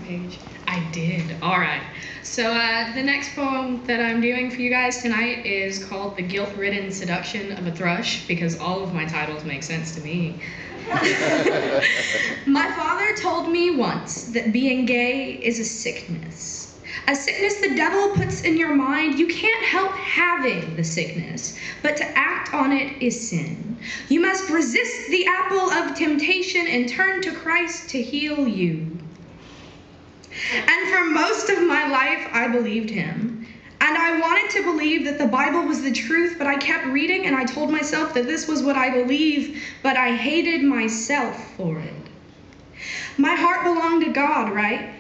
page? I did. All right. So the next poem that I'm doing for you guys tonight is called The Guilt-Ridden Seduction of a Thrush, because all of my titles make sense to me. My father told me once that being gay is a sickness. A sickness the devil puts in your mind. You can't help having the sickness, but to act on it is sin. You must resist the apple of temptation and turn to Christ to heal you. And for most of my life, I believed him. And I wanted to believe that the Bible was the truth, but I kept reading and I told myself that this was what I believe, but I hated myself for it. My heart belonged to God, right?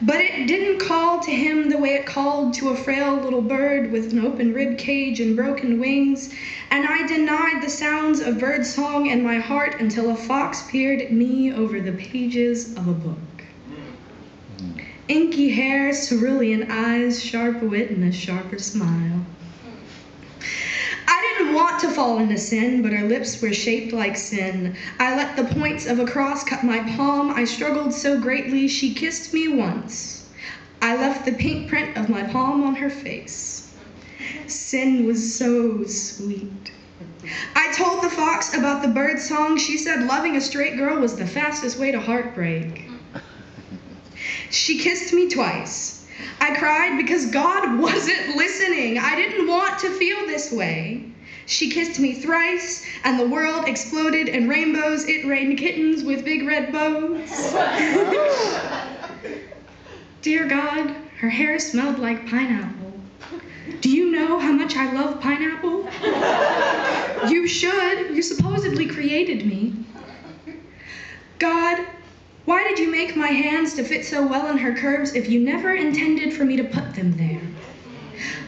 But it didn't call to him the way it called to a frail little bird with an open rib cage and broken wings, and I denied the sounds of bird song in my heart until a fox peered at me over the pages of a book. Inky hair, cerulean eyes, sharp wit, and a sharper smile. I didn't want to fall into sin, but her lips were shaped like sin. I let the points of a cross cut my palm. I struggled so greatly, she kissed me once. I left the pink print of my palm on her face. Sin was so sweet. I told the fox about the bird song. She said loving a straight girl was the fastest way to heartbreak. She kissed me twice. I cried because God wasn't listening. I didn't want to feel this way. She kissed me thrice, and the world exploded in rainbows. It rained kittens with big red bows. Dear God, her hair smelled like pineapple. Do you know how much I love pineapple? You should. You supposedly created me. God, why did you make my hands to fit so well in her curves if you never intended for me to put them there?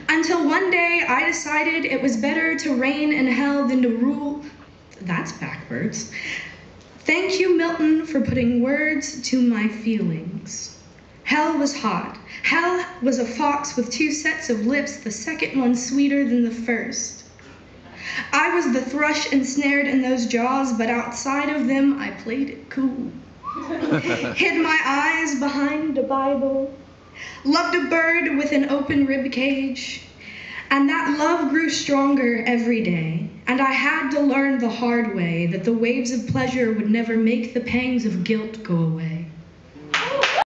Until one day I decided it was better to reign in hell than to rule. That's backwards. Thank you, Milton, for putting words to my feelings. Hell was hot. Hell was a fox with two sets of lips, the second one sweeter than the first. I was the thrush ensnared in those jaws, but outside of them I played it cool. Hid my eyes behind a Bible, loved a bird with an open rib cage, and that love grew stronger every day. And I had to learn the hard way that the waves of pleasure would never make the pangs of guilt go away.